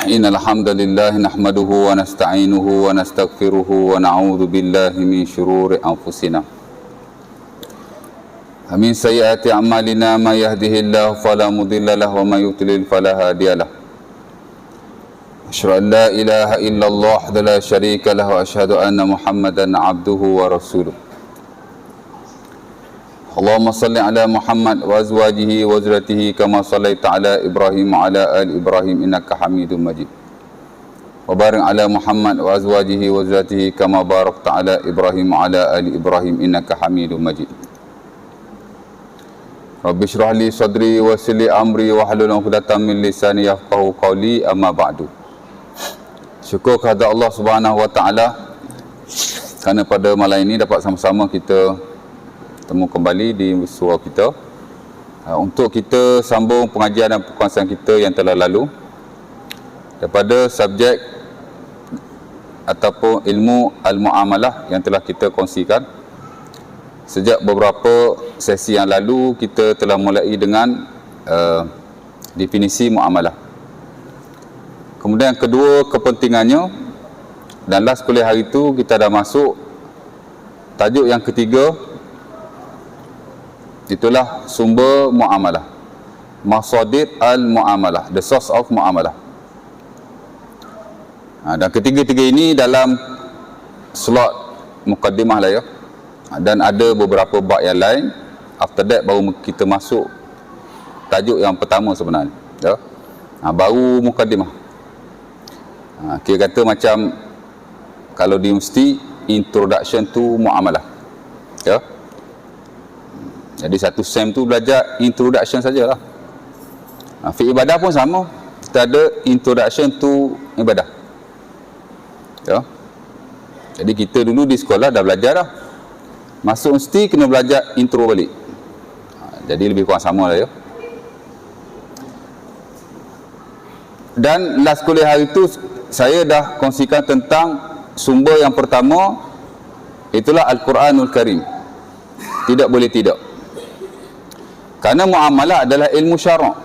إن الحمد لله نحمده ونستعينه ونستغفره ونعوذ بالله من شرور أنفسنا ومن سيئات أعمالنا ما يهده الله فلا مضل له وما يضلل فلا هادي له أشهد أن لا إله إلا الله وحده لا شريك له وأشهد أن محمدا عبده ورسوله اللهم صل على محمد وأزواجه وذريته كما صليت على إبراهيم وعلى آل إبراهيم إنك حميد مجيد وبارك على محمد وأزواجه وذريته كما باركت على إبراهيم وعلى آل إبراهيم إنك حميد مجيد رب اشرح لي صدري ويسر لي أمري واحلل عقدة من لساني يفقهوا قولي أما بعد. Syukur kepada Allah Subhanahu Wa Taala kerana pada malam ini dapat sama-sama kita temu kembali di surau kita untuk kita sambung pengajian dan perkongsian kita yang telah lalu daripada subjek ataupun ilmu al-muamalah yang telah kita kongsikan. Sejak beberapa sesi yang lalu kita telah mulai dengan definisi muamalah. Kemudian kedua kepentingannya, dan last kuliah hari itu kita dah masuk tajuk yang ketiga, itulah sumber muamalah, masadir al-muamalah, the source of muamalah. Dan ketiga-tiga ini dalam slot mukaddimah lah ya, dan ada beberapa bab yang lain. After that baru kita masuk tajuk yang pertama sebenarnya ya. Baru mukaddimah. Kira kata macam kalau di universiti, introduction to muamalah ya. Jadi satu sem tu belajar introduction sajalah. Fiqh ibadah pun sama, kita ada introduction to ibadah ya. Jadi kita dulu di sekolah dah belajar dah, masuk mesti kena belajar intro balik. Jadi lebih kurang sama lah ya. Dan last kuliah hari tu saya dah kongsikan tentang sumber yang pertama, itulah Al-Quranul Karim. Tidak boleh tidak, kerana muamalah adalah ilmu syarak,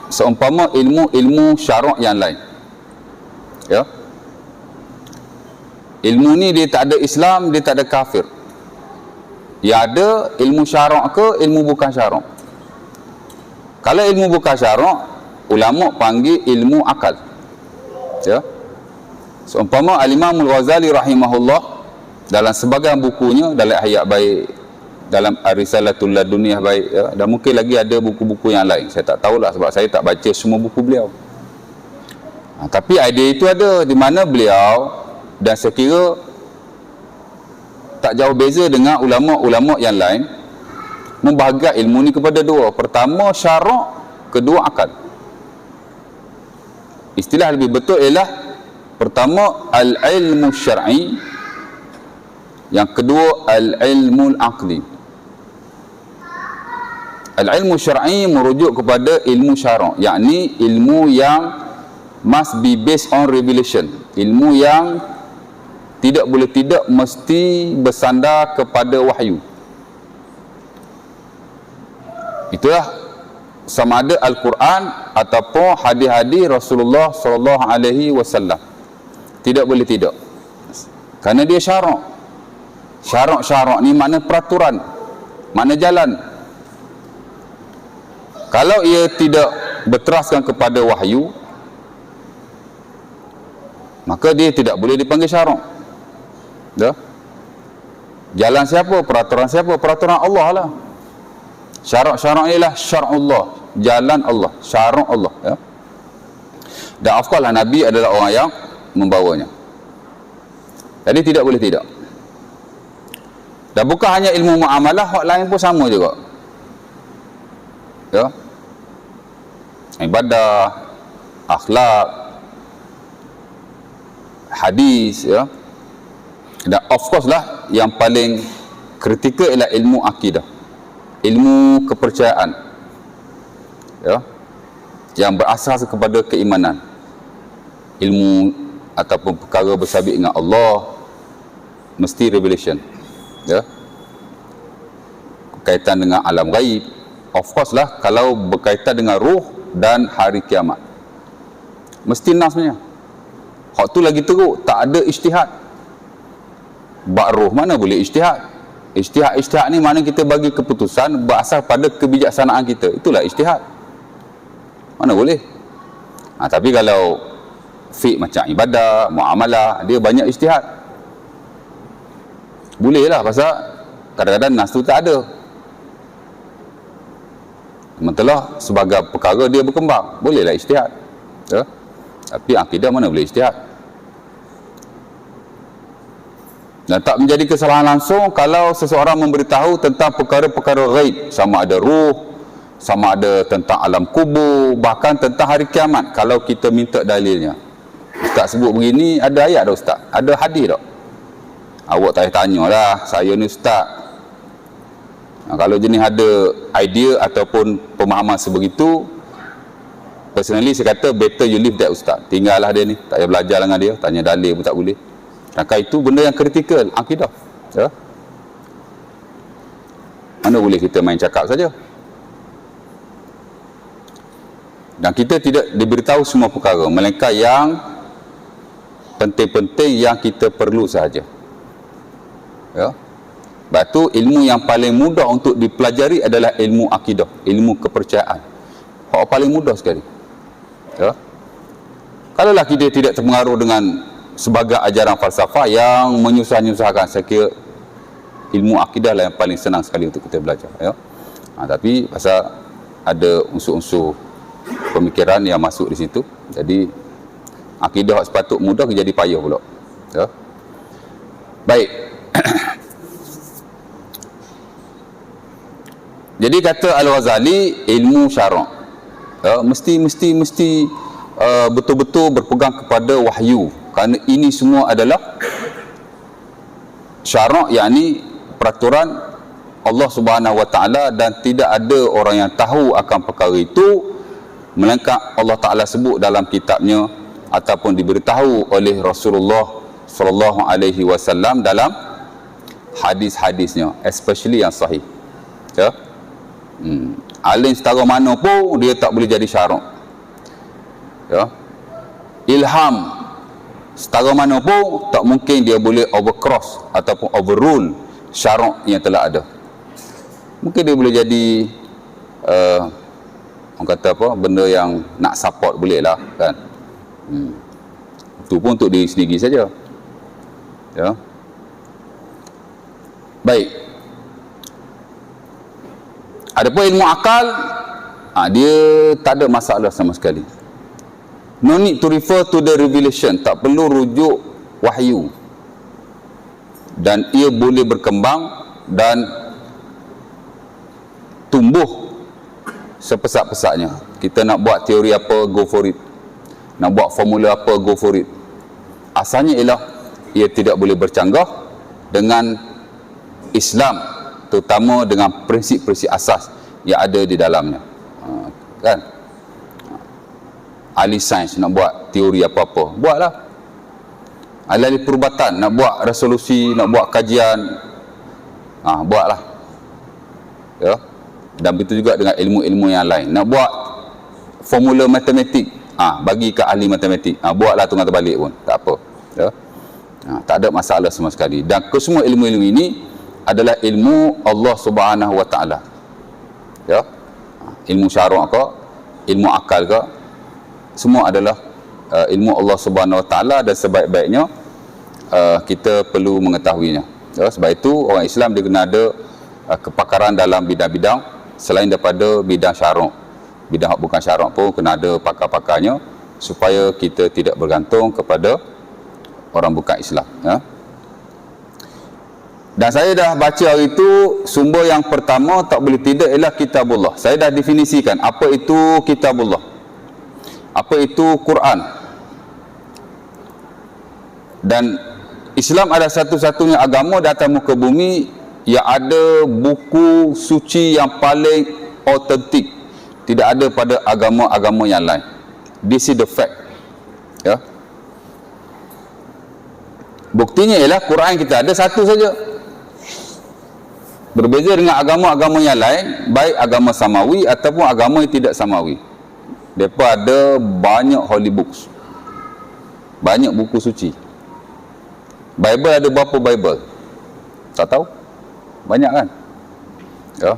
seumpama ilmu syarak yang lain ya. Ilmu ni dia tak ada Islam, dia tak ada kafir. Yang ada ilmu syarak ke ilmu bukan syarak. Kalau ilmu bukan syarak, ulama panggil ilmu akal ya. Seumpama Al-Imam Al-Ghazali rahimahullah dalam sebagian bukunya, dalam Ihya baik, dalam Ar-Risalatul Laduniyah baik ya, dan mungkin lagi ada buku-buku yang lain, saya tak tahulah sebab saya tak baca semua buku beliau. Tapi idea itu ada, di mana beliau, dan saya kira tak jauh beza dengan ulama-ulama yang lain, membahagikan ilmu ni kepada dua. Pertama syarak, kedua akal. Istilah lebih betul ialah pertama al-ilmu syar'i, yang kedua al-ilmu al-aqli. Al-ilmu syar'i merujuk kepada ilmu syarak, yakni ilmu yang must be based on revelation, ilmu yang tidak boleh tidak mesti bersandar kepada wahyu. Itulah sama ada Al-Quran ataupun hadis-hadis Rasulullah sallallahu alaihi wasallam. Tidak boleh tidak, kerana dia syarak. Syarak ni makna peraturan, makna jalan. Kalau ia tidak berteraskan kepada wahyu, maka dia tidak boleh dipanggil syarak ya. Jalan siapa? Peraturan siapa? Peraturan Allah lah. Syarak ialah syar'ullah, jalan Allah, syarak Allah ya. Dan of course lah, Nabi adalah orang yang membawanya. Jadi tidak boleh tidak. Dan bukan hanya ilmu muamalah, hak lain pun sama juga ya. Ibadah, akhlak, hadis ya. Dan of course lah yang paling kritikal ialah ilmu akidah, ilmu kepercayaan ya, yang berasas kepada keimanan, ilmu ataupun perkara bersabit dengan Allah, mesti revelation ya, berkaitan dengan alam gaib. Of course lah kalau berkaitan dengan ruh dan hari kiamat, Mesti nasnya. Hak tu lagi teruk, tak ada ijtihad. Bab roh mana boleh ijtihad? Ijtihad ni mana kita bagi keputusan berasal pada kebijaksanaan kita. Itulah ijtihad. Mana boleh? Tapi kalau fiqh macam ibadah, muamalah, dia banyak ijtihad. Boleh lah, pasal kadang-kadang nas tu tak ada. Sementara sebagai perkara dia berkembang, bolehlah ijtihad. Ya? Tapi akidah mana boleh ijtihad? Dan tak menjadi kesalahan langsung kalau seseorang memberitahu tentang perkara-perkara ghaib, sama ada ruh, sama ada tentang alam kubur, bahkan tentang hari kiamat. Kalau kita minta dalilnya, Ustaz sebut begini, ada ayat tak Ustaz? Ada hadis tak? Awak tak payah tanya lah, saya ni Ustaz. Kalau jenis ada idea ataupun pemahaman sebegitu, personally saya kata better you leave that Ustaz. Tinggallah dia ni, tak payah belajar dengan dia, tanya dalil pun tak boleh. Maka itu benda yang kritikal, akidah. Ya? Mana boleh kita main cakap saja? Dan kita tidak diberitahu semua perkara, melainkan yang penting-penting yang kita perlu sahaja. Ya? Sebab tu ilmu yang paling mudah untuk dipelajari adalah ilmu akidah, ilmu kepercayaan. Hak paling mudah sekali. Ya? Kalaulah kita tidak terpengaruh dengan sebagai ajaran falsafah yang menyusah-nyusahkan, saya kira ilmu akidah lah yang paling senang sekali untuk kita belajar. Ya? Tapi pasal ada unsur-unsur pemikiran yang masuk di situ, jadi akidah sepatut mudah jadi payah pula. Ya? Baik. Jadi kata Al-Ghazali, ilmu syarak, ya, mesti betul-betul berpegang kepada wahyu, kerana ini semua adalah syarak, yakni peraturan Allah Subhanahu Wa Taala, dan tidak ada orang yang tahu akan perkara itu melainkan Allah Taala sebut dalam kitabnya ataupun diberitahu oleh Rasulullah sallallahu alaihi wasallam dalam hadis-hadisnya, especially yang sahih. Ya. Alim setara mana pun dia tak boleh jadi syarak. Ya. Ilham setara mana pun tak mungkin dia boleh overcross ataupun overrule syarak yang telah ada. Mungkin dia boleh jadi orang kata apa, benda yang nak support boleh lah kan. Itu pun untuk diri sendiri saja. Ya. Baik. Adapun ilmu akal, dia tak ada masalah sama sekali. No need to refer to the revelation, tak perlu rujuk wahyu, dan ia boleh berkembang dan tumbuh sepesat-pesatnya. Kita nak buat teori apa, go for it. Nak buat formula apa, go for it. Asalnya ialah ia tidak boleh bercanggah dengan Islam, terutama dengan prinsip-prinsip asas yang ada di dalamnya. Kan? Ahli sains nak buat teori apa-apa, buatlah. Ahli perubatan nak buat resolusi, nak buat kajian, buatlah. Ya. Dan begitu juga dengan ilmu-ilmu yang lain. Nak buat formula matematik, bagi ke ahli matematik, buatlah tunggal terbalik pun, tak apa. Ya. Tak ada masalah sama sekali. Dan kesemua ilmu-ilmu ini adalah ilmu Allah Subhanahu Wa Taala. Ya. Ilmu syarak ke, ilmu akal ke, semua adalah ilmu Allah Subhanahu Wa Taala, dan sebaik-baiknya kita perlu mengetahuinya. Ya, sebab itu orang Islam dia kena ada kepakaran dalam bidang-bidang selain daripada bidang syarak. Bidang bukan syarak pun kena ada pakar-pakarnya, supaya kita tidak bergantung kepada orang bukan Islam. Ya. Dan saya dah baca hari itu, sumber yang pertama tak boleh tidak ialah kitabullah. Saya dah definisikan apa itu kitabullah, apa itu Quran. Dan Islam adalah satu-satunya agama di atas muka bumi yang ada buku suci yang paling autentik. Tidak ada pada agama-agama yang lain. This is the fact. Ya. Buktinya ialah Quran kita ada satu saja. Berbeza dengan agama-agama yang lain, baik agama samawi ataupun agama yang tidak samawi. Mereka ada banyak holy books. banyak buku suci. Bible ada berapa Bible? Tak tahu? Banyak kan? Ya.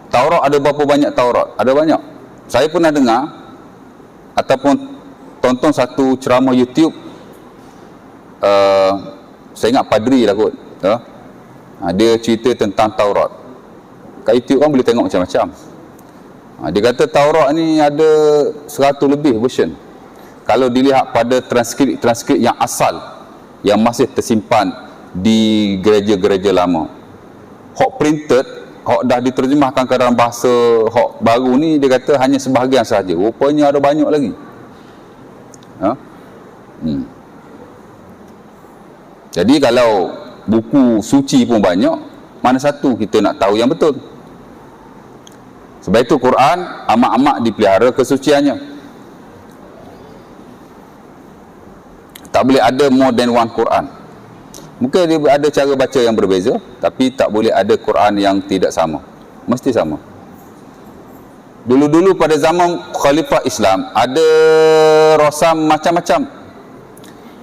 Taurat ada berapa banyak Taurat? Ada banyak. Saya pernah dengar ataupun tonton satu ceramah YouTube, saya ingat Padri lah kot, ya. Dia cerita tentang Taurat. Kat YouTube kan boleh tengok macam-macam. Dia kata Taurat ni ada 100 lebih version. Kalau dilihat pada transkrip yang asal, yang masih tersimpan di gereja-gereja lama, hak printed, hak dah diterjemahkan ke dalam bahasa hak baru ni, dia kata hanya sebahagian sahaja. Rupanya ada banyak lagi. Ha? Jadi kalau buku suci pun banyak, mana satu kita nak tahu yang betul? Sebab itu Quran amat-amat dipelihara kesuciannya. Tak boleh ada more than one Quran. Mungkin dia ada cara baca yang berbeza, tapi tak boleh ada Quran yang tidak sama. Mesti sama. Dulu-dulu pada zaman Khalifah Islam, ada rasam macam-macam.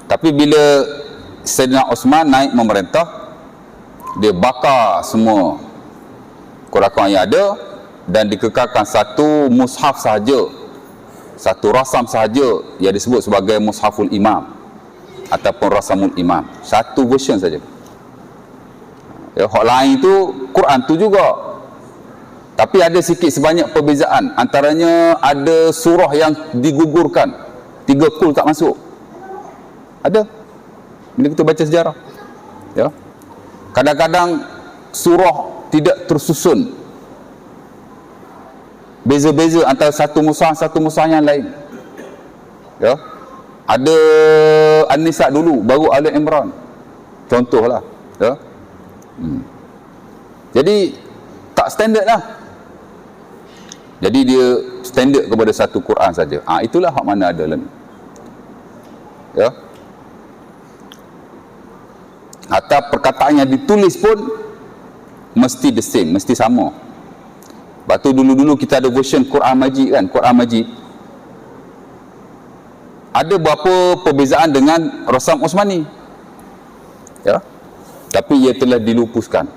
Tapi bila Sayyidina Osman naik memerintah, dia bakar semua Quran yang ada dan dikekalkan satu mushaf sahaja, satu rasam sahaja yang disebut sebagai Mushaful Imam ataupun Rasamul Imam. Satu version saja. Ya, hak lain tu Quran tu juga, tapi ada sikit sebanyak perbezaan. Antaranya ada surah yang digugurkan, 3 kul tak masuk. Ada bila kita baca sejarah, ya. Kadang-kadang surah tidak tersusun, beza-beza antara satu mushaf yang lain, ya. Ada An-Nisa dulu, baru Ali Imran, contohlah, ya. Jadi tak standard lah. Jadi dia standard kepada satu Quran saja. Itulah hak mana ada lah, ya. Atau perkataan yang ditulis pun mesti the same, mesti sama. Sebab tu dulu-dulu kita ada version Quran Majid kan, Quran Majid. Ada berapa perbezaan dengan Rasam Osmani, ya. Tapi ia telah dilupuskan.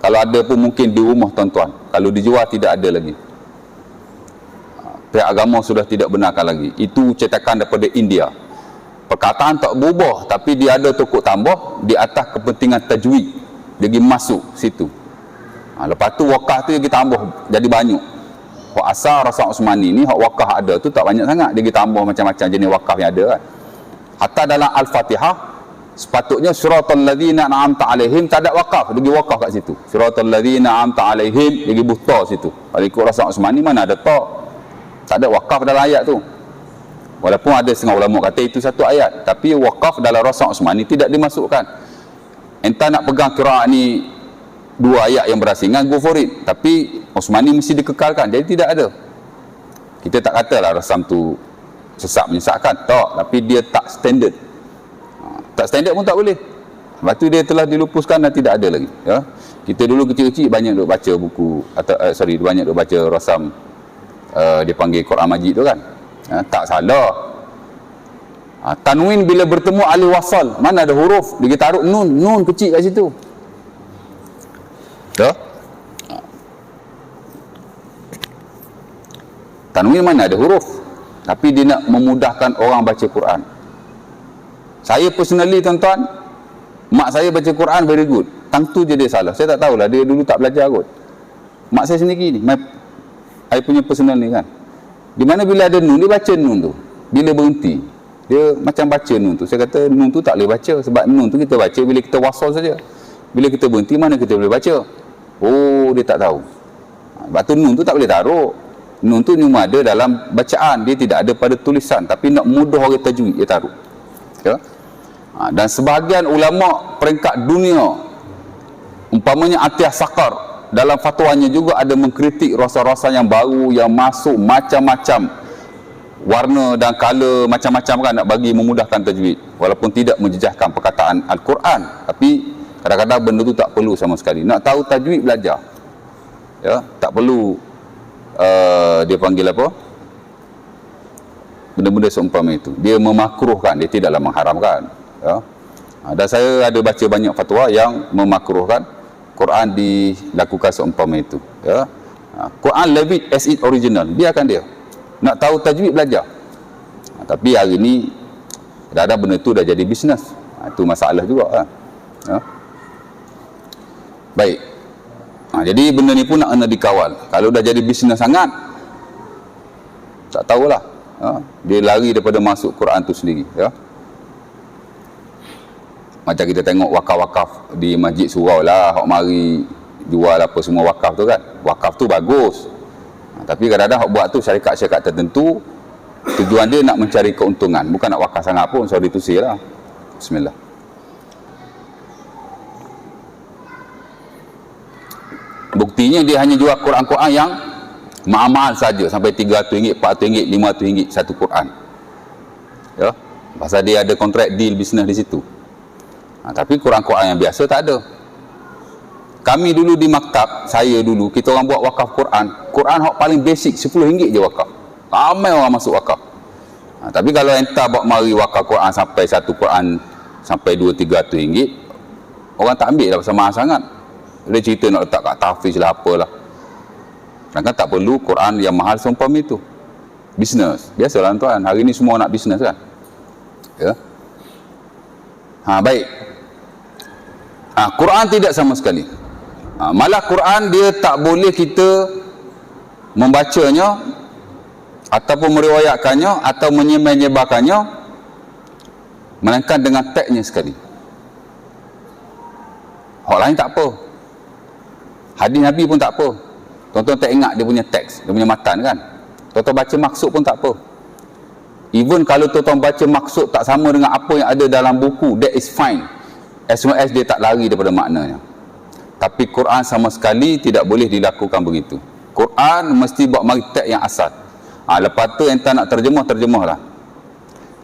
Kalau ada pun mungkin di rumah tuan-tuan, kalau dijual tidak ada lagi. Pihak agama sudah tidak benarkan lagi. Itu cetakan daripada India. Perkataan tak berubah, tapi dia ada tokok tambah di atas kepentingan tajwid, dia pergi masuk situ. Lepas tu wakaf tu dia pergi tambah jadi banyak. Hak asal Rasam Osmani ni, hak wakaf ada tu tak banyak sangat, dia pergi tambah macam-macam jenis wakaf yang ada kan. Hatta dalam Al-Fatihah sepatutnya siratal ladzina an'amta alaihim tak ada wakaf, dia pergi wakaf kat situ. Siratal ladzina an'amta alaihim, dia pergi buta situ. Kalau ikut Rasam Osmani mana ada tak ada wakaf dalam ayat tu. Walaupun ada setengah ulama kata itu satu ayat, tapi wakaf dalam Rasam Osmani tidak dimasukkan. Entah nak pegang qiraat ni 2 ayat yang berasingan, go for it. Tapi Osmani mesti dikekalkan, jadi tidak ada. Kita tak katalah Rasam tu sesak menyesatkan, tak, tapi dia tak standard. Tak standard pun tak boleh. Lepas tu dia telah dilupuskan dan tidak ada lagi, ya. Kita dulu kecil-kecil banyak duk baca buku atau banyak duk baca Rasam, dia panggil Quran Majid tu kan. Tak salah. Tanwin bila bertemu alif wasal, mana ada huruf, dia taruh nun kecil kat situ, ya. Tanwin mana ada huruf, tapi dia nak memudahkan orang baca Quran. Saya personally tuan-tuan, mak saya baca Quran very good, tang tu je dia salah. Saya tak tahulah, dia dulu tak belajar kot. Mak saya sendiri ni, saya punya personal ni kan, di mana bila ada nun, dia baca nun tu. Bila berhenti, dia macam baca nun tu. Saya kata nun tu tak boleh baca, sebab nun tu kita baca bila kita wasal saja. Bila kita berhenti, mana kita boleh baca? Oh, dia tak tahu. Sebab tu nun tu tak boleh taruh. Nun tu cuma ada dalam bacaan, dia tidak ada pada tulisan. Tapi nak mudah orang tajwid, dia taruh, ya? Dan sebahagian ulama peringkat dunia, umpamanya Atiyah Sakar, dalam fatwanya juga ada mengkritik rasa-rasa yang baru yang masuk macam-macam warna dan color macam-macam kan, nak bagi memudahkan tajwid, walaupun tidak menjejaskan perkataan Al-Quran. Tapi kadang-kadang benda tu tak perlu sama sekali. Nak tahu tajwid, belajar, ya. Tak perlu dia panggil apa, benda-benda seumpama itu. Dia memakruhkan, dia tidaklah mengharamkan. Ya. Dan saya ada baca banyak fatwa yang memakruhkan Quran dilakukan seumpama itu. Ya. Quran leave it as it original. Biarkan dia. Nak tahu tajwid, belajar. Tapi hari ni dah benda tu dah jadi bisnes. Itu masalah juga kan. Ya. Baik. Jadi benda ni pun nak kena dikawal. Kalau dah jadi bisnes sangat, tak tahulah. Dia lari daripada masuk Quran tu sendiri. Ya. Macam kita tengok wakaf-wakaf di masjid surau lah, hok mari jual apa semua wakaf tu kan. Wakaf tu bagus. Tapi kadang-kadang hok buat tu syarikat-syarikat tertentu, tujuan dia nak mencari keuntungan, bukan nak wakaf sangat pun. Sorry to say lah. Bismillah. Buktinya dia hanya jual Quran-Quran yang mahal saja, sampai RM300, RM400, RM500 satu Quran. Ya. Pasal dia ada kontrak deal bisnes di situ. Tapi Quran-Quran yang biasa tak ada. Kami dulu di maktab, saya dulu, kita orang buat wakaf Quran. Quran hok paling basic RM10 je wakaf. Ramai orang masuk wakaf. Tapi kalau entah buat mari wakaf Quran sampai satu Quran sampai RM200-300, orang tak ambil dah pasal mahal sangat. Dia cerita nak letak kat tahfiz lah apalah. Sedangkan tak perlu Quran yang mahal seumpama itu. Bisnes. Biasalah tuan, hari ni semua nak bisnes kan. Ya. Baik. Quran tidak sama sekali. Malah Quran dia tak boleh kita membacanya ataupun meriwayatkannya atau menyebar-nyebarkannya melainkan dengan teksnya sekali. Hak lain tak apa. Hadis Nabi pun tak apa. Tuan-tuan tak ingat dia punya teks, dia punya matan kan. Tuan-tuan baca maksud pun tak apa. Even kalau tuan-tuan baca maksud tak sama dengan apa yang ada dalam buku, that is fine. As long as dia tak lari daripada maknanya. Tapi Quran sama sekali tidak boleh dilakukan begitu. Quran mesti buat mari teks yang asal. Lepas tu entah nak terjemahlah.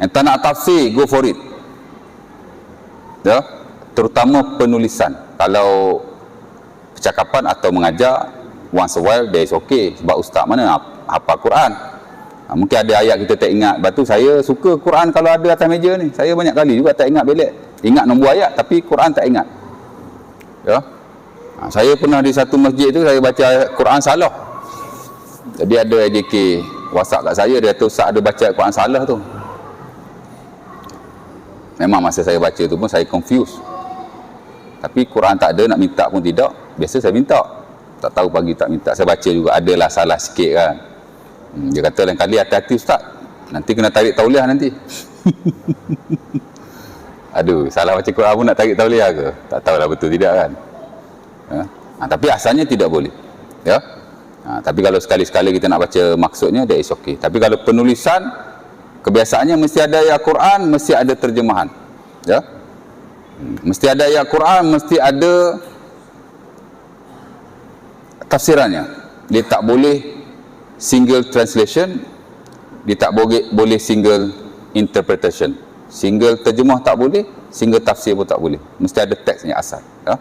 Entah nak tafsir, go for it. Ya, terutama penulisan. Kalau percakapan atau mengajar, once a while there is okay. Sebab ustaz mana hafal Quran. Mungkin ada ayat kita tak ingat. Lepas tu saya suka Quran kalau ada atas meja ni. Saya banyak kali juga tak ingat belik. Ingat nombor ayat tapi Quran tak ingat. Ya. Saya pernah di satu masjid tu saya baca Quran salah. Jadi ada AJK WhatsApp kat saya, dia kata ustaz ada baca Quran salah tu. Memang masa saya baca tu pun saya confused. Tapi Quran tak ada, nak minta pun tidak. Biasa saya minta. Tak tahu pagi tak minta. Saya baca juga adalah salah sikit kan. Dia kata lain kali hati-hati ustaz. Nanti kena tarik tauliah nanti. Aduh, salah baca Quran pun nak tarik tauliah ke? Tak tahulah betul tidak kan. Tapi asalnya tidak boleh. Ya. Tapi kalau sekali-sekali kita nak baca maksudnya, that is okay. Tapi kalau penulisan, kebiasaannya mesti ada ayat Quran, mesti ada terjemahan. Ya. Mesti ada ayat Quran, mesti ada tafsirannya. Dia tak boleh single translation, dia tak boleh single interpretation. Single terjemah tak boleh, single tafsir pun tak boleh. Mesti ada teks yang asal. Ya.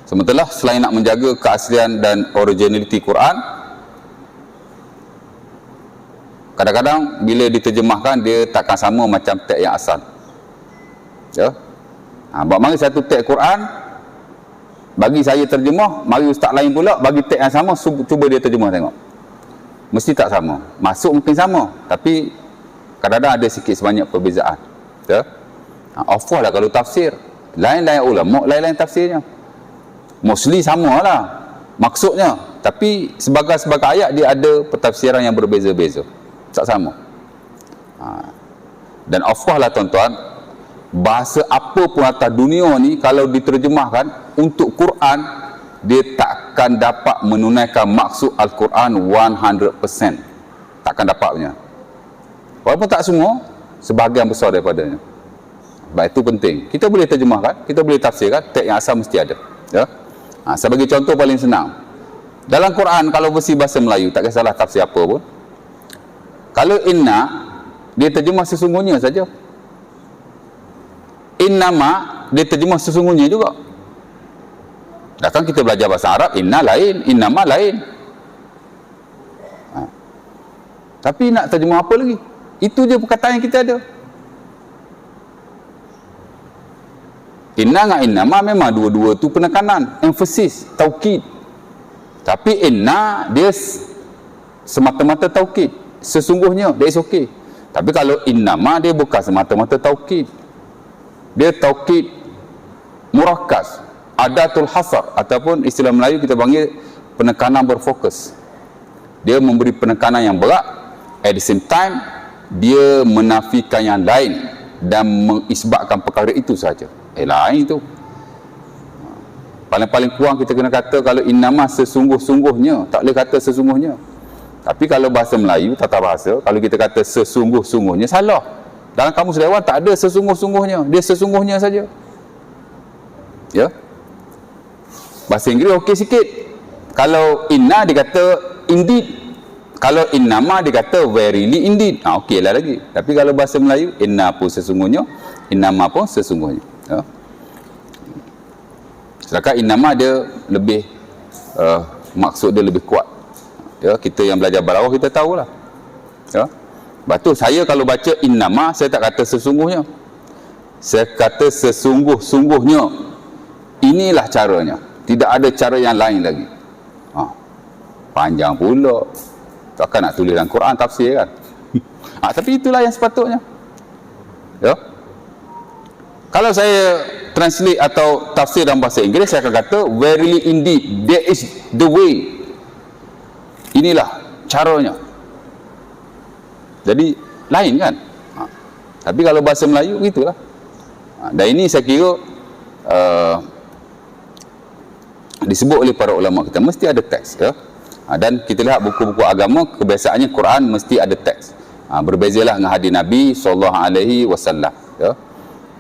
Sementara selain nak menjaga keaslian dan originality Quran, kadang-kadang bila diterjemahkan dia takkan sama macam teks yang asal. Ya. Buat mari satu teks Quran bagi saya terjemah, mari ustaz lain pula bagi teks yang sama, cuba dia terjemah tengok. Mesti tak sama. Masuk mungkin sama, tapi kadang-kadang ada sikit sebanyak perbezaan. Ya. Of course lah kalau tafsir, lain-lain ulama, lain-lain tafsirnya. Mostly sama lah maksudnya, tapi sebagai ayat dia ada pentafsiran yang berbeza-beza, tak sama. Dan of course lah tuan-tuan, bahasa apa pun atas dunia ni kalau diterjemahkan untuk Quran, dia takkan dapat menunaikan maksud Al-Quran 100%. Takkan dapatnya. Walaupun tak semua, sebahagian besar daripadanya. Sebab itu penting. Kita boleh terjemahkan, kita boleh tafsirkan, teks yang asal mesti ada. Ya. Saya bagi contoh paling senang. Dalam Quran kalau versi bahasa Melayu, tak kisahlah tafsir apa pun, kalau inna, dia terjemah sesungguhnya saja. Innama, dia terjemah sesungguhnya juga. Datang kita belajar bahasa Arab, inna lain, innama lain. Tapi nak terjemah apa lagi? Itu je perkataan yang kita ada. Inna dengan innama memang dua-dua tu penekanan, emphasis, taukid. Tapi inna dia semata-mata taukid, sesungguhnya, that is okay. Tapi kalau innama dia bukan semata-mata taukid, dia taukid murakkaz, adatul hasar, ataupun istilah Melayu kita panggil penekanan berfokus. Dia memberi penekanan yang berat, at the same time dia menafikan yang lain dan mengisbatkan perkara itu saja. Lain tu. Paling-paling kurang kita kena kata kalau innama sesungguh-sungguhnya, tak boleh kata sesungguhnya. Tapi kalau bahasa Melayu, tata bahasa, kalau kita kata sesungguh-sungguhnya, salah. Dalam kamus Dewan tak ada sesungguh-sungguhnya, dia sesungguhnya saja. Ya. Bahasa Inggeris okey sikit. Kalau inna dia kata indeed. Kalau innama dia kata verily indeed. Okey lah lagi. Tapi kalau bahasa Melayu, inna pun sesungguhnya, innama pun sesungguhnya. Ya. Sedangkan innama dia lebih maksud dia lebih kuat. Ya, kita yang belajar balaghah kita tahulah. Ya. Sebab tu saya kalau baca innama, saya tak kata sesungguhnya. Saya kata sesungguh-sungguhnya. Inilah caranya. Tidak ada cara yang lain lagi. Panjang pula. Takkan nak tulis dalam Quran tafsir kan. Tapi itulah yang sepatutnya. Ya. Kalau saya translate atau tafsir dalam bahasa Inggeris, saya akan kata verily indeed, that is the way. Inilah caranya. Jadi lain kan. Tapi kalau bahasa Melayu gitulah. Dan ini saya kira disebut oleh para ulama kita, mesti ada teks, ya. Dan kita lihat buku-buku agama, kebiasaannya Quran mesti ada teks. Berbezalah dengan hadis Nabi SAW, ya.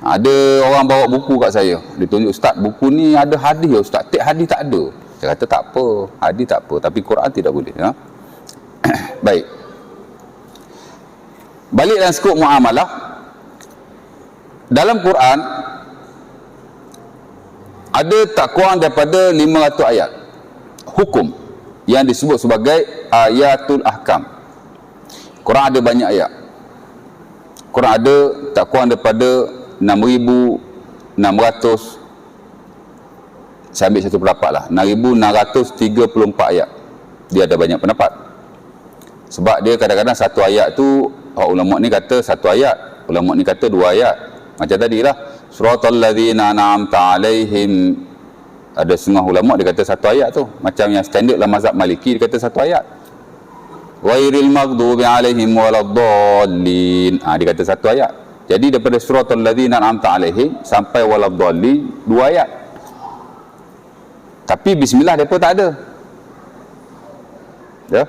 Ada orang bawa buku kat saya, dia tunjuk, Ustaz buku ni ada hadis ya Ustaz, hadis tak ada. Saya kata tak apa, hadis tak apa, tapi Quran tidak boleh, ya. Baik, balik dalam skop muamalah. Dalam Quran ada tak kurang daripada 500 ayat hukum yang disebut sebagai ayatul ahkam. Quran ada banyak ayat. Quran ada tak kurang daripada 6,600, saya ambil satu pendapat lah, 6,634 ayat. Dia ada banyak pendapat. Sebab dia kadang-kadang satu ayat tu, ulama ni kata satu ayat, ulama ni kata dua ayat. Macam tadi lah, suratul ladzina an'amta alaihim, ada setengah ulama dia kata satu ayat tu. Macam yang standard dalam mazhab Maliki, dia kata satu ayat. Ghairil maghdubi alaihim waladdallin, dia kata satu ayat. Jadi daripada suratul ladzina an'amta alaihim sampai waladdallin, dua ayat. Tapi bismillah depa tak ada. Ya.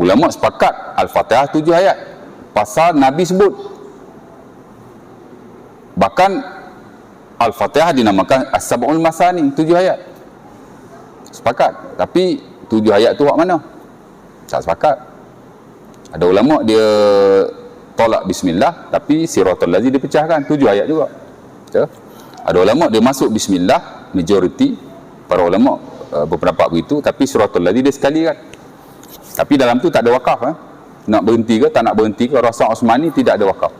Ulama sepakat Al-Fatihah 7 ayat. Pasal Nabi sebut. Bahkan Al-Fatihah dinamakan As-Sab'ul Masani, 7 ayat. Sepakat. Tapi 7 ayat tu hak mana? Tak sepakat. Ada ulama dia tolak bismillah, tapi siratul ladzi dipecahkan, 7 ayat juga. Ya. Ada ulama dia masuk bismillah, majoriti para ulama berpendapat begitu, tapi siratul ladzi dia sekali kan. Tapi dalam tu tak ada wakaf, nak berhenti ke tak nak berhenti ke, Rasul Osmani tidak ada wakaf.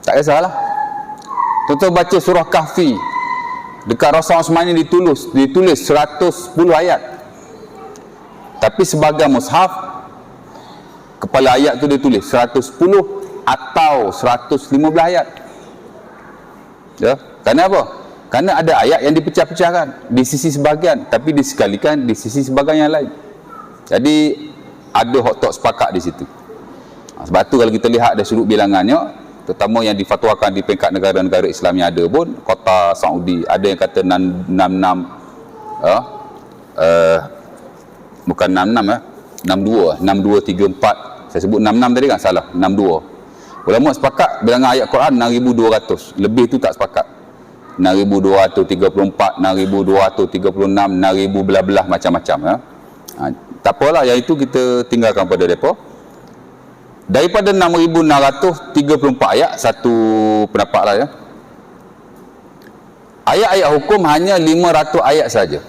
Tak kisahlah. Tuan-tuan baca surah Kahfi, dekat Rasul Osmani ditulis 110 ayat. Tapi sebagai mushaf, kepala ayat tu dia tulis 110 atau 115 ayat. Ya, kerana apa? Kerana ada ayat yang dipecah-pecahkan di sisi sebahagian, tapi disekalikan di sisi sebahagian yang lain. Jadi ada hak tak sepakat di situ. Sebab tu kalau kita lihat dari sudut bilangannya, terutama yang difatwakan di peringkat negara-negara Islam yang ada pun, Qatar, Saudi, ada yang kata 66, bukan 66 62, 64. Saya sebut 66 tadi kan, salah, 62. Ulama sepakat bilangan ayat Quran 6,200. Lebih tu tak sepakat. 6,234, 6,236, 6,000 belah-belah macam-macam, ya. Tak apalah, yang itu kita tinggalkan pada mereka. Daripada 6,634 ayat, satu pendapat lah, ya. Ayat-ayat hukum hanya 500 ayat saja.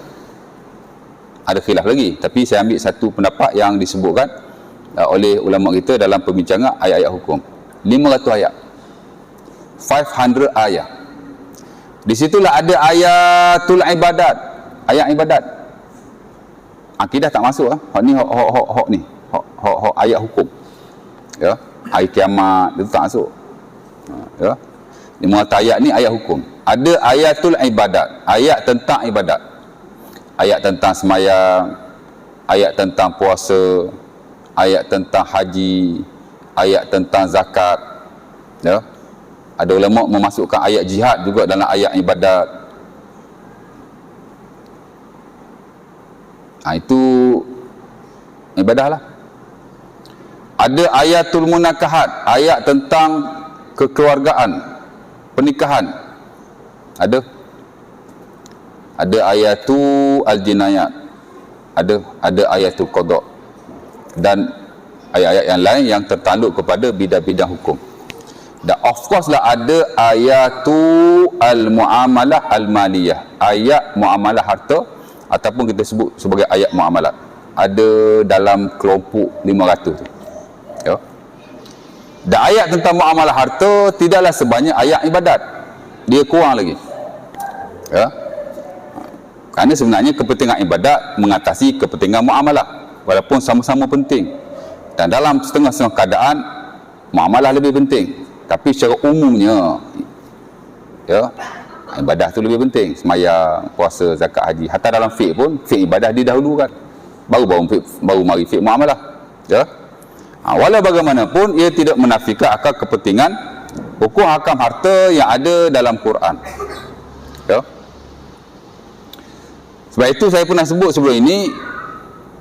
ada khilaf lagi, tapi saya ambil satu pendapat yang disebutkan oleh ulama kita dalam perbincangan ayat-ayat hukum. 500 ayat, 500 ayat. Di situlah ada ayatul ibadat, ayat ibadat. Akidah tak masuk hak ni, hak ayat hukum. Ya, hari kiamat itu tak masuk. Ya. 500 ayat ni ayat hukum. Ada ayatul ibadat, ayat tentang ibadat. Ayat tentang sembahyang, ayat tentang puasa, ayat tentang haji, ayat tentang zakat. Ya. Ada ulama memasukkan ayat jihad juga dalam ayat ibadat. Itu ibadah lah. Ada ayatul munakahat, ayat tentang kekeluargaan, pernikahan. Ada ayatul al-jinayat, ada ayatul qada, dan ayat-ayat yang lain yang tertakluk kepada bidang-bidang hukum. Dan of course lah ada ayatul al-muamalah al-maliyah, ayat muamalah harta, ataupun kita sebut sebagai ayat muamalat. Ada dalam kelompok 500 tu. Ya. Dan ayat tentang muamalah harta tidaklah sebanyak ayat ibadat. Dia kurang lagi. Ya. Kerana sebenarnya kepentingan ibadat mengatasi kepentingan muamalah, walaupun sama-sama penting. Dan dalam setengah-setengah keadaan muamalah lebih penting. Tapi secara umumnya, ya, ibadah tu lebih penting. Sembahyang, puasa, zakat, haji. Hatta dalam fiqh pun, fiqh ibadah didahulukan. Baru mari fiqh muamalah. Ya. Walau bagaimanapun, ia tidak menafikan akal kepentingan hukum hakam harta yang ada dalam Quran. Ya. Sebab itu saya pernah sebut sebelum ini,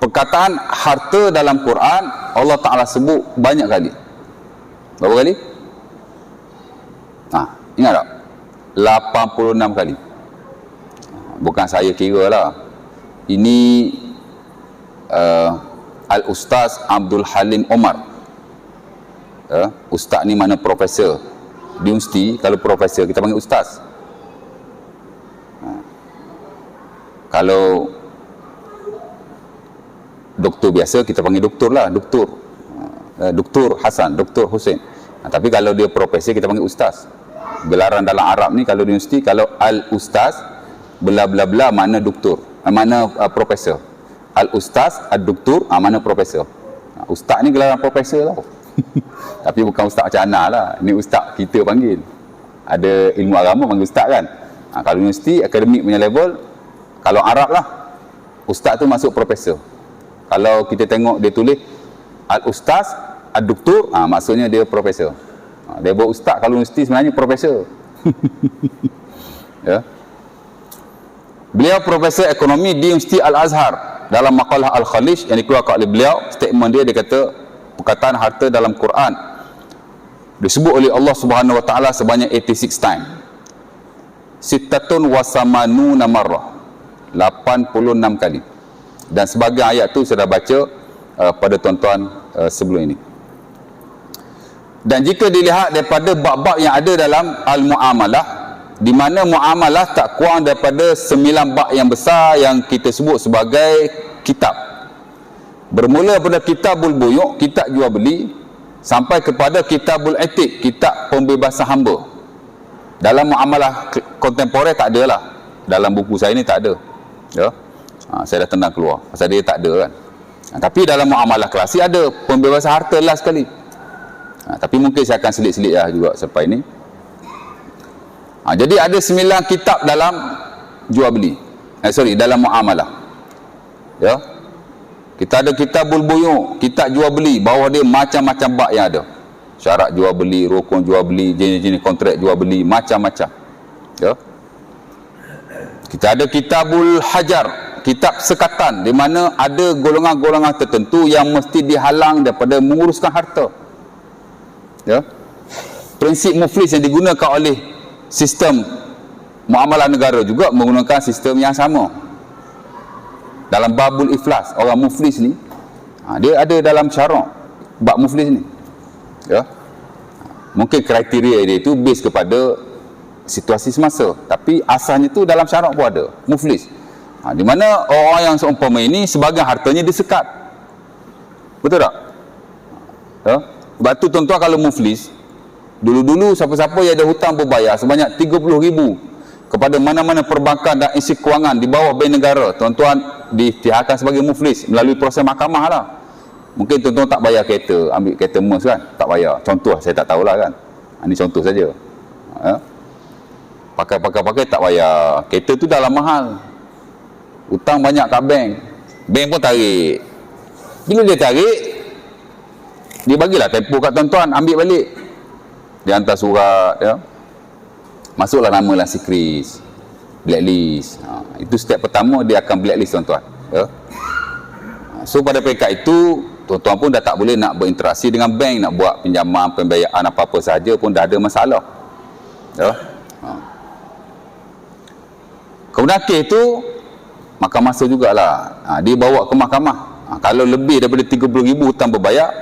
perkataan harta dalam Quran Allah Ta'ala sebut banyak kali. Berapa kali? Ingat tak? 86 kali. Bukan saya kira lah. Ini Al-Ustaz Abdul Halim Omar. Ustaz ni mana profesor di universiti. Kalau profesor kita panggil ustaz. Kalau doktor biasa kita panggil doktor lah, doktor. Doktor Hasan, Doktor Hussein. Tapi kalau dia profesor kita panggil ustaz. Gelaran dalam Arab ni kalau di universiti, kalau Al-Ustaz bla bla bla mana doktor, mana profesor. Al-Ustaz, Ad-Doktor, mana profesor. Ustaz ni gelaran profesor tau. Tapi bukan ustaz macam Ana lah. Ini ustaz kita panggil. Ada ilmu agama panggil ustaz kan. Kalau universiti, akademik punya level, kalau Arab lah, ustaz tu masuk profesor. Kalau kita tengok dia tulis Al-Ustaz, Ad-Doktor, maksudnya dia profesor. Dia buat ustaz kalau universiti sebenarnya profesor. Ya. Beliau profesor ekonomi di Universiti Al-Azhar. Dalam maqalah Al-Khalij yang dikeluarkan oleh beliau, statement dia kata perkataan harta dalam Quran disebut oleh Allah Subhanahu wa taala sebanyak 86 time. Sittatun wa samanuna marrah. 86 kali. Dan sebagian ayat tu saya dah baca pada tuan-tuan sebelum ini. Dan jika dilihat daripada bab-bab yang ada dalam Al-Mu'amalah, di mana muamalah tak kurang daripada 9 bab yang besar yang kita sebut sebagai kitab. Bermula pada kitabul buyu', kitab jual beli, sampai kepada kitabul etik, kitab pembebasan hamba. Dalam muamalah kontemporer tak ada lah. Dalam buku saya ni tak ada. Ya. Saya dah tenang keluar pasal dia tak ada kan. Tapi dalam muamalah klasik ada pembebasan harta last sekali. Tapi mungkin saya akan selit-selit lah juga selepas ini. Jadi ada 9 kitab dalam jual beli. Dalam muamalah. Ya. Kita ada kitabul buyu', kitab jual beli, bawah dia macam-macam bab yang ada. Syarat jual beli, rukun jual beli, jenis-jenis kontrak jual beli, macam-macam. Ya. Kita ada kitabul hajar, kitab sekatan, di mana ada golongan-golongan tertentu yang mesti dihalang daripada menguruskan harta. Ya. Prinsip muflis yang digunakan oleh sistem muamalah negara juga menggunakan sistem yang sama. Dalam babul iflas, orang muflis ni, dia ada dalam syarak bab muflis ni. Ya. Mungkin kriteria dia itu base kepada situasi semasa, tapi asalnya tu dalam syarak pun ada muflis. Di mana orang yang seumpama ini sebagian hartanya disekat. Betul tak? Sebab tu tuan-tuan kalau muflis, dulu-dulu siapa-siapa yang ada hutang berbayar sebanyak 30,000 kepada mana-mana perbankan dan institusi kewangan di bawah bank negara, tuan-tuan diisytiharkan sebagai muflis melalui proses mahkamah lah. Mungkin tuan-tuan tak bayar kereta, ambil kereta MERS kan, tak bayar. Contoh, saya tak tahulah kan. Ini contoh saja. Pakai tak bayar. Kereta tu dah lah mahal. Hutang banyak kat bank. Bank pun tarik. Bila dia tarik, dia bagilah tempoh kat tuan-tuan, ambil balik. Dia hantar surat, ya. Masuklah nama dalam secret, blacklist. Itu step pertama, dia akan blacklist tuan-tuan, ya. So pada peringkat itu, tuan-tuan pun dah tak boleh nak berinteraksi dengan bank, nak buat pinjaman, pembiayaan apa-apa sahaja pun dah ada masalah, ya. Kemudian kes itu makan masa jugalah. Dia bawa ke mahkamah. Kalau lebih daripada 30,000 hutang berbayar,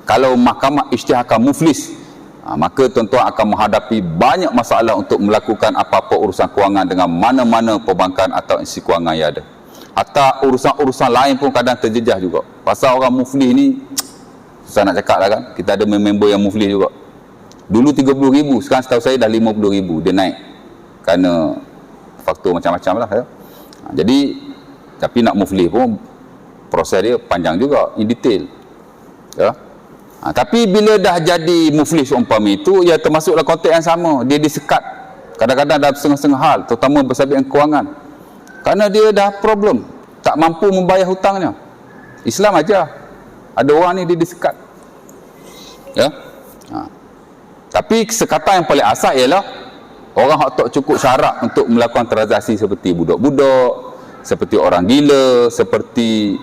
kalau mahkamah isytiharkan muflis, maka tuan-tuan akan menghadapi banyak masalah untuk melakukan apa-apa urusan kewangan dengan mana-mana perbankan atau institusi kewangan yang ada. Hatta urusan-urusan lain pun kadang terjejah juga. Pasal orang muflis ni, susah nak cakap lah kan. Kita ada member yang muflis juga. Dulu 30,000, sekarang setahu saya dah 50,000. Dia naik kerana faktor macam-macam lah, ya. Jadi, tapi nak muflis pun proses dia panjang juga, in detail, ya. Tapi bila dah jadi muflis umpama itu, ia termasuklah konteks yang sama. Dia disekat kadang-kadang dalam setengah-setengah hal, terutama bersabian kewangan, kerana dia dah problem, tak mampu membayar hutangnya. Islam aja ada orang ni dia disekat, ya. Tapi sekatan yang paling asas ialah orang yang tak cukup syarat untuk melakukan transaksi seperti budak-budak, seperti orang gila, seperti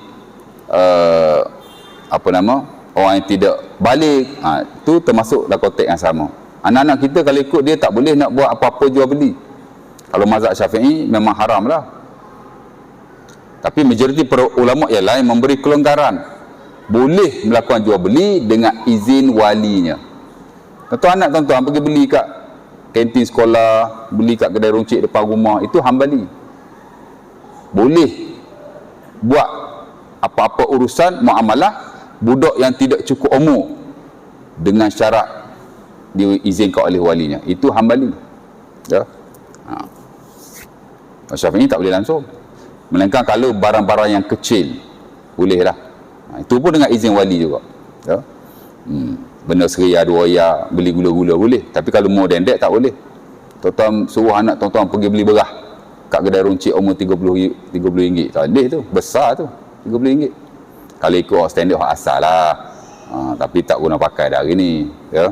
orang yang tidak balik. Itu termasuk dalam konteks yang sama. Anak-anak kita kalau ikut dia tak boleh nak buat apa-apa jual beli. Kalau mazhab Syafi'i memang haram lah. Tapi majoriti para ulama yang lain memberi kelonggaran, boleh melakukan jual beli dengan izin walinya. Tuan-tuan anak tuan-tuan pergi beli kat kantin sekolah, beli kat kedai runcit depan rumah, itu hambali. Boleh buat apa-apa urusan muamalah budak yang tidak cukup umur dengan syarat diizinkan oleh walinya, itu hambali, ya. Syafi'i tak boleh langsung, melainkan kalau barang-barang yang kecil boleh lah. Itu pun dengan izin wali juga, ya. Benda seria, 2 riyal, beli gula-gula boleh, tapi kalau more than that tak boleh. Tuan-tuan suruh anak tuan-tuan pergi beli beras kat kedai runcit umur 30 ringgit, tak boleh tu, besar tu, 30 ringgit. Kalau ikut standard hak asal lah, tapi tak guna pakai dah hari ni, ya.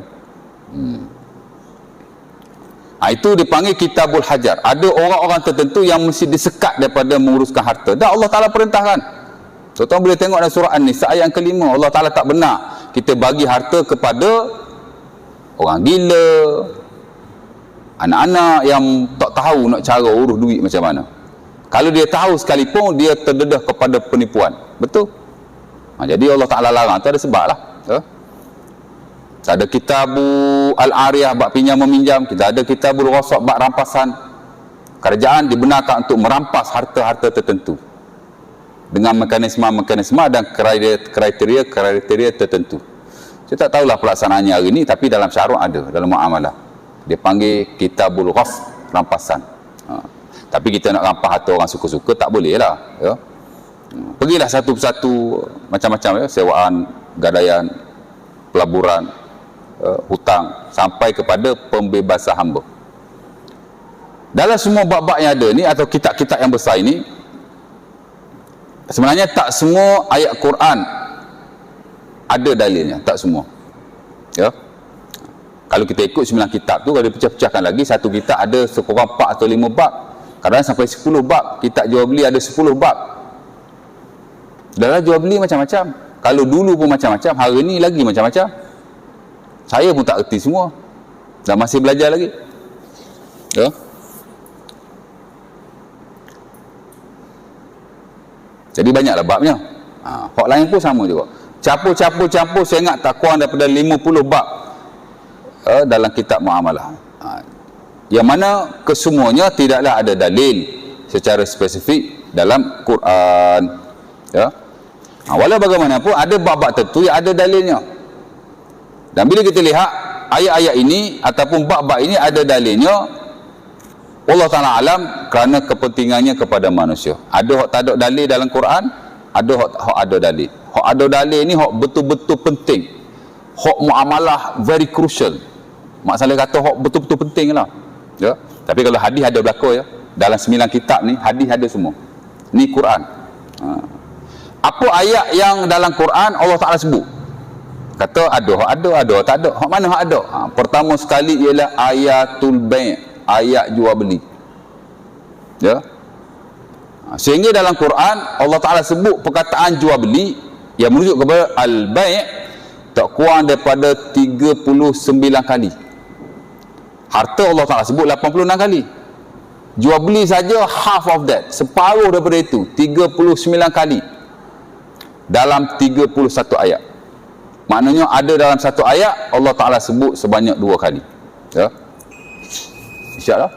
Itu dipanggil kitabul hajar. Ada orang-orang tertentu yang mesti disekat daripada menguruskan harta, dan Allah Ta'ala perintahkan. Tuan-tuan boleh tengok dalam surah An-Nisa ayat yang ke-5, Allah Ta'ala tak benar kita bagi harta kepada orang gila, anak-anak yang tak tahu nak cara urus duit macam mana. Kalau dia tahu sekalipun, dia terdedah kepada penipuan. Betul? Jadi Allah Ta'ala larang, tu ada sebab lah, ya? Kita ada kitabu Al-Ariyah bab pinjam meminjam, kita ada kitabul Ghasab bab rampasan. Kerajaan dibenarkan untuk merampas harta-harta tertentu dengan mekanisme dan kriteria tertentu. Saya tak tahulah pelaksanaannya hari ini, tapi dalam syarat ada, dalam muamalah. Dia panggil kitabul Ghasab, rampasan. Tapi kita nak rampas harta orang suka-suka tak boleh lah, ya. Pergilah satu persatu, macam-macam, ya, sewaan, gadaian, pelaburan, hutang, sampai kepada pembebasan hamba. Dalam semua bab-bab yang ada ni, atau kitab-kitab yang besar ini, sebenarnya tak semua ayat Quran ada dalilnya, tak semua, ya. Kalau kita ikut 9 kitab tu, kalau dipecah-pecahkan lagi, satu kitab ada sekurang 4 atau 5 bab, kadang sampai 10 bab. Kitab jual beli ada 10 bab. Dalam jual beli macam-macam. Kalau dulu pun macam-macam, hari ni lagi macam-macam. Saya pun tak erti semua, dan masih belajar lagi, ya. Jadi banyaklah babnya. Hak lain pun sama juga. Campur-campur, saya ingat tak kurang daripada 50 bab dalam kitab muamalah, yang mana kesemuanya tidaklah ada dalil secara spesifik dalam Quran. Ya. Walau bagaimanapun ada bab-bab tertentu yang ada dalilnya. Dan bila kita lihat ayat-ayat ini ataupun bab-bab ini ada dalilnya, Allah Ta'ala alam kerana kepentingannya kepada manusia. Ada hak tak ada dalil dalam Quran, ada hak ada dalil. Hak ada dalil ni hak betul-betul penting. Hak muamalah very crucial. Masalah kata hak betul-betul penting lah. Ya. Tapi kalau hadis ada berlaku ya. Dalam 9 kitab ni hadis ada semua. Ni Quran. Apa ayat yang dalam Quran Allah Ta'ala sebut? Kata ada, tak ada. Hak mana hak ada? Pertama sekali ialah ayatul bai', ayat jual beli. Ya. Sehingga dalam Quran Allah Ta'ala sebut perkataan jual beli yang merujuk kepada al-bai' tak kurang daripada 39 kali. Harta Allah Ta'ala sebut 86 kali. Jual beli saja half of that, separuh daripada itu, 39 kali dalam 31 ayat. Maknanya ada dalam satu ayat Allah Ta'ala sebut sebanyak 2 kali. Ya. InsyaAllah.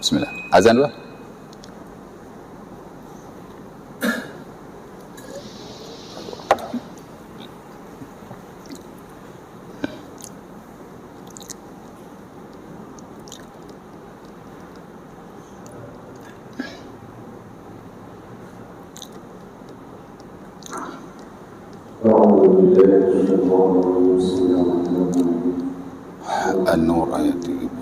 Bismillah. Azan dulu. An-Nur ayat 37.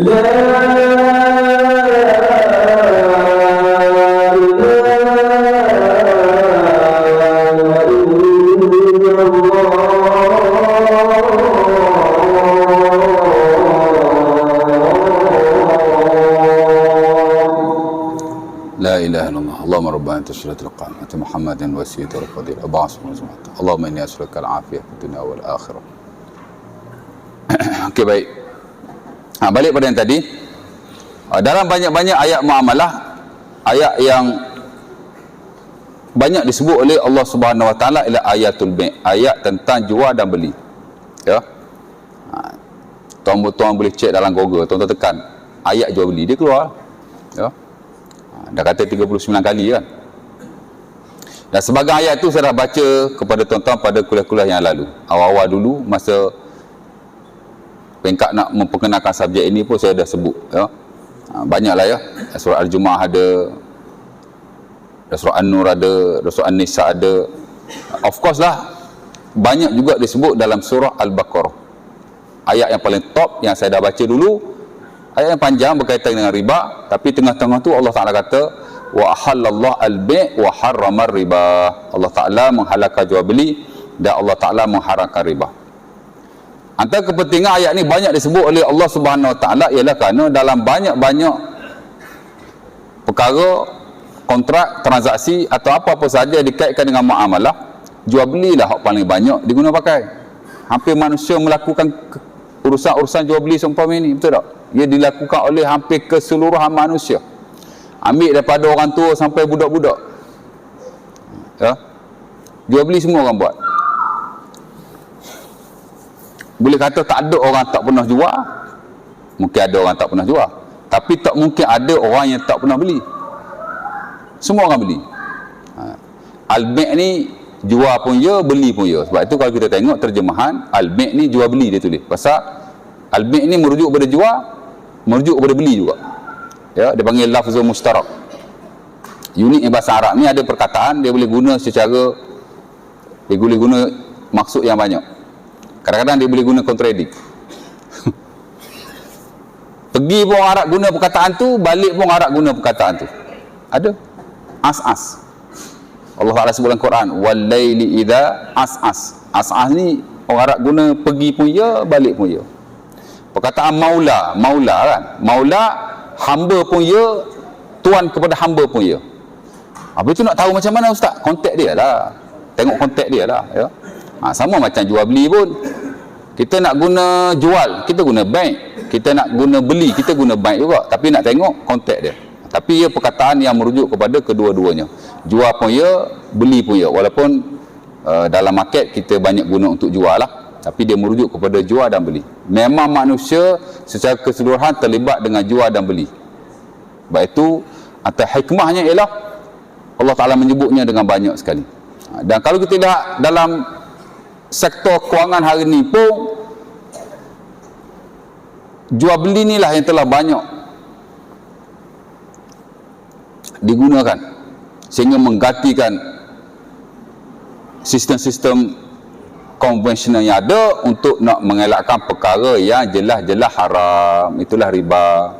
لا إله إلا الله اللهم ربنا أنت الشرة القائمة محمد وسيد القدير أبعث ونزمت اللهم إني أسألك العافية في الدنيا والآخرة. Okey, baik. Balik pada yang tadi. Dalam banyak-banyak ayat muamalah, ayat yang banyak disebut oleh Allah Subhanahu Wa Taala ialah ayatul bai', ayat tentang jual dan beli. Ya. Tuan-tuan boleh cek dalam Google, tuan-tuan tekan ayat jual beli, dia keluar. Ya. Dah kata 39 kali kan. Dan sebagai ayat tu saya dah baca kepada tuan-tuan pada kuliah-kuliah yang lalu. Awal-awal dulu masa peringkat nak memperkenalkan subjek ini pun saya dah sebut, ya. Banyaklah, ya. Surah Al-Jumu'ah ada, Surah An-Nur ada, Surah An-Nisa ada. Of course lah, banyak juga disebut dalam surah Al-Baqarah. Ayat yang paling top yang saya dah baca dulu, ayat yang panjang berkaitan dengan riba, tapi tengah-tengah tu Allah Ta'ala kata wa ahallallahu al-bai' wa harramar riba. Allah Ta'ala menghalalkan jual beli dan Allah Ta'ala mengharamkan riba. Antara kepentingan ayat ni banyak disebut oleh Allah Subhanahu Wa Ta'ala ialah kerana dalam banyak-banyak perkara, kontrak, transaksi atau apa-apa sahaja dikaitkan dengan muamalah, jual belilah hak paling banyak diguna pakai. Hampir manusia melakukan urusan-urusan jual beli seumpama ini, betul tak? Ia dilakukan oleh hampir keseluruhan manusia. Ambil daripada orang tua sampai budak-budak. Ya. Jual beli semua orang buat. Boleh kata tak ada orang tak pernah jual. Mungkin ada orang tak pernah jual. Tapi tak mungkin ada orang yang tak pernah beli. Semua orang beli. Al-bai' ni jual pun ya, beli pun ya. Sebab itu kalau kita tengok terjemahan, Al-bai' ni jual beli dia tulis. Pasal Al-bai' ni merujuk pada jual, merujuk kepada beli juga. Ya, dia panggil lafzul mustarak. Unik bahasa Arab ni ada perkataan dia boleh guna secara, dia boleh guna maksud yang banyak. Kadang-kadang dia boleh guna kontradik. Pergi pun orang Arab guna perkataan tu, balik pun orang Arab guna perkataan tu. Ada. As-as. Allah Ta'ala sebut dalam Quran, wal-laili idza as-as. As-as ni orang Arab guna pergi pun ya, balik pun ya. Perkataan maula, maula kan, maula hamba pun ya, tuan kepada hamba pun ya. Apa itu nak tahu macam mana ustaz? Kontak dia lah, tengok kontak dia lah, ya. Sama macam jual beli pun, kita nak guna jual, kita guna bank. Kita nak guna beli, kita guna bank juga. Tapi nak tengok kontak dia. Tapi ia perkataan yang merujuk kepada kedua-duanya. Jual pun ya, beli pun ya. Walaupun dalam market kita banyak guna untuk jual lah, tapi dia merujuk kepada jual dan beli. Memang manusia secara keseluruhan terlibat dengan jual dan beli. Sebab itu antara hikmahnya ialah Allah Ta'ala menyebutnya dengan banyak sekali. Dan kalau kita lihat dalam sektor kewangan hari ni pun, jual beli inilah yang telah banyak digunakan sehingga menggantikan sistem-sistem konvensional yang ada untuk nak mengelakkan perkara yang jelas-jelas haram. Itulah riba.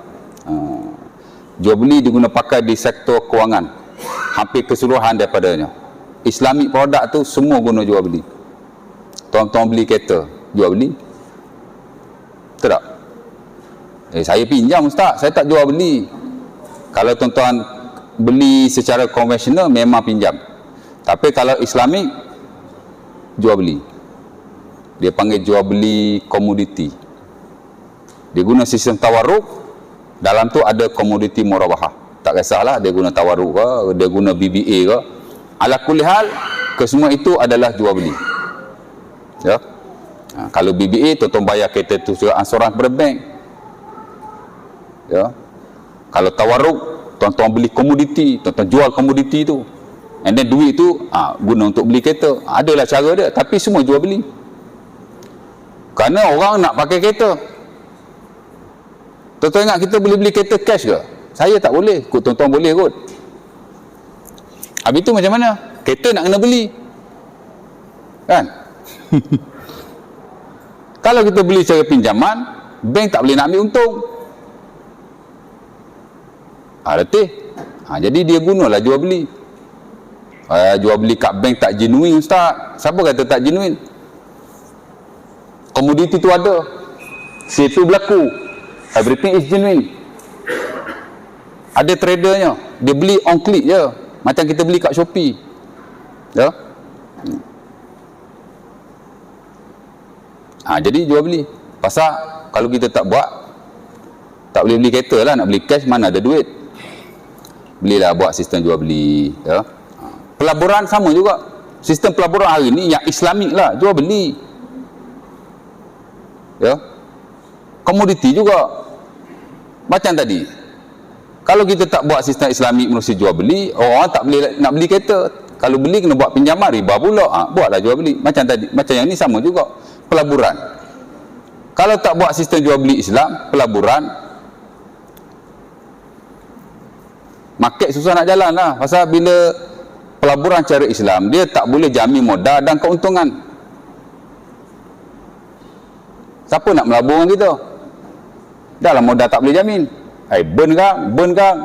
Jual beli diguna pakai di sektor kewangan hampir keseluruhan daripadanya. Islamic produk tu semua guna jual beli. Tuan-tuan beli kereta, jual beli, betul tak? Saya pinjam ustaz, saya tak jual beli. Kalau tuan-tuan beli secara konvensional memang pinjam. Tapi kalau Islamic, jual beli. Dia panggil jual beli komoditi. Dia guna sistem tawarruk. Dalam tu ada komoditi murabahah. Tak kisahlah dia guna tawarruk ke, dia guna BBA ke. Ala kulli hal, kesemua itu adalah jual beli. Ya. Kalau BBA, tuan-tuan bayar kereta tu secara ansuran kepada bank. Ya. Kalau tawarruk, tuan-tuan beli komoditi, tuan-tuan jual komoditi tu, and then duit tu guna untuk beli kereta. Adalah cara dia, tapi semua jual beli. Kerana orang nak pakai kereta. Tuan-tuan ingat kita boleh beli kereta cash ke? Saya tak boleh, kot tuan-tuan boleh kot. Habis tu macam mana? Kereta nak kena beli, kan? Kalau kita beli secara pinjaman, bank tak boleh nak ambil untung. letih. Jadi dia gunalah jual beli. Jual beli kat bank tak genuine ustaz. Siapa kata tak genuine? Komoditi tu ada, situ berlaku, everything is genuine. Ada tradernya, dia beli on click je, macam kita beli kat Shopee ya. Jadi jual beli. Pasal kalau kita tak buat, tak boleh beli kereta lah, nak beli cash mana ada duit. Belilah buat sistem jual beli ya. Pelaburan sama juga, sistem pelaburan hari ni yang Islamik lah, jual beli ya. Komoditi juga macam tadi, kalau kita tak buat sistem Islamik menerusi jual beli, orang tak boleh nak beli kereta. Kalau beli kena buat pinjaman, riba pula. Buatlah jual beli macam tadi. Macam yang ni sama juga pelaburan. Kalau tak buat sistem jual beli Islam, pelaburan, market susah nak jalan lah. Pasal bila pelaburan cara Islam, dia tak boleh jamin modal dan keuntungan. Siapa nak melabur dengan kita? Dah lah modal tak boleh jamin. Burn kan.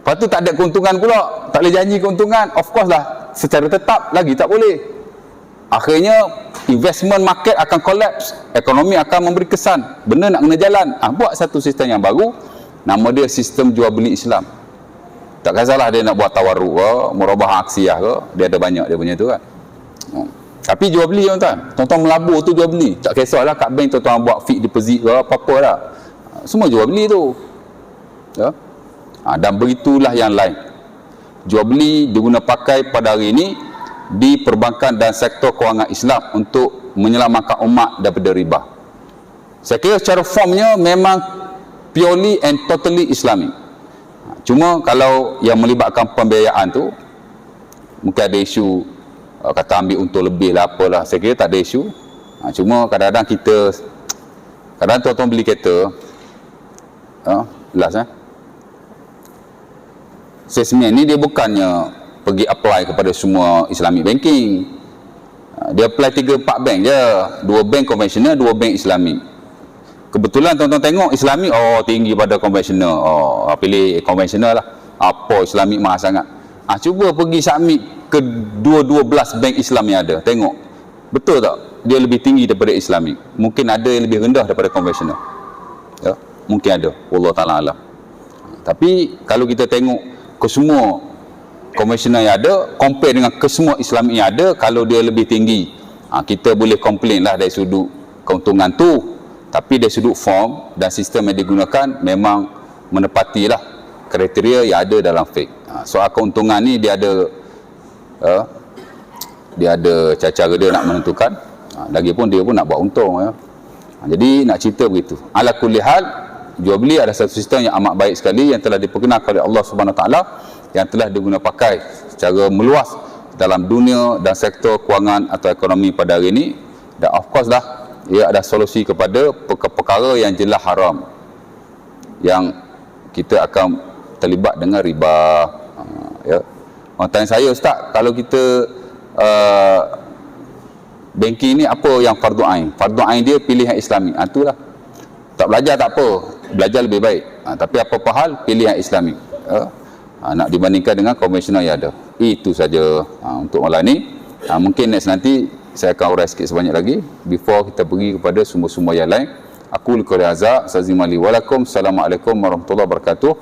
Lepas tu tak ada keuntungan pula, tak boleh janji keuntungan. Of course lah, secara tetap lagi tak boleh. Akhirnya investment market akan collapse, ekonomi akan memberi kesan benda nak kena jalan. Buat satu sistem yang baru, nama dia sistem jual beli Islam. Tak kisahlah dia nak buat tawarruk ke, murabahah aksiyah ke, dia ada banyak dia punya tu kan. Tapi jual beli tuan-tuan melabur tu jual beli. Tak kisahlah kat bank tuan-tuan buat fixed deposit ke apa-apa lah, semua jual beli tu ya. Dan begitulah yang lain. Jual beli diguna pakai pada hari ini di perbankan dan sektor kewangan Islam untuk menyelamatkan umat daripada riba. Saya kira secara formnya memang purely and totally Islamic. Cuma kalau yang melibatkan pembiayaan tu mungkin ada isu, kata ambil untung lebih lah apalah. Saya kira tak ada isu. Cuma kadang-kadang kita, kadang tuan-tuan beli kereta last Sesmen ni dia bukannya pergi apply kepada semua Islamic banking. Dia apply 3-4 bank je, 2 bank konvensional, 2 bank Islamic. Kebetulan tuan-tuan tengok Islamic tinggi pada konvensional, pilih konvensional lah. Apa Islamic mahal sangat. Cuba pergi submit ke 12 bank Islam yang ada, tengok betul tak dia lebih tinggi daripada Islamic. Mungkin ada yang lebih rendah daripada konvensional ya, mungkin ada, wallahu ta'ala alam. Tapi kalau kita tengok ke semua konvensional yang ada, compare dengan ke semua Islamic yang ada, kalau dia lebih tinggi, kita boleh komplain lah dari sudut keuntungan tu. Tapi dari sudut form dan sistem yang digunakan memang menepatilah kriteria yang ada dalam fiqh. Soal keuntungan ni dia ada cara dia nak menentukan. Lagipun dia pun nak buat untung ya. Jadi nak cerita begitu. Ala kulli hal, jual beli adalah satu sistem yang amat baik sekali yang telah diperkenalkan oleh Allah Subhanahu Wa Taala, yang telah digunakan pakai secara meluas dalam dunia dan sektor kewangan atau ekonomi pada hari ini. Dan of course lah, ia ada solusi kepada perkara yang jelas haram, yang kita akan terlibat dengan riba ya. Orang tanya saya, ustaz, kalau kita banking ni apa yang fardu ain? Fardu ain dia pilih yang Islami. Itulah. Tak belajar tak apa, belajar lebih baik. Tapi apa-apa hal pilih yang Islami. Nak dibandingkan dengan konvensional yang ada. Itu saja untuk malam ni. Mungkin next nanti saya akan urai sikit sebanyak lagi before kita pergi kepada sumber-sumber yang lain. Aku liqul hadza, sazimali walakum. Assalamualaikum warahmatullahi wabarakatuh.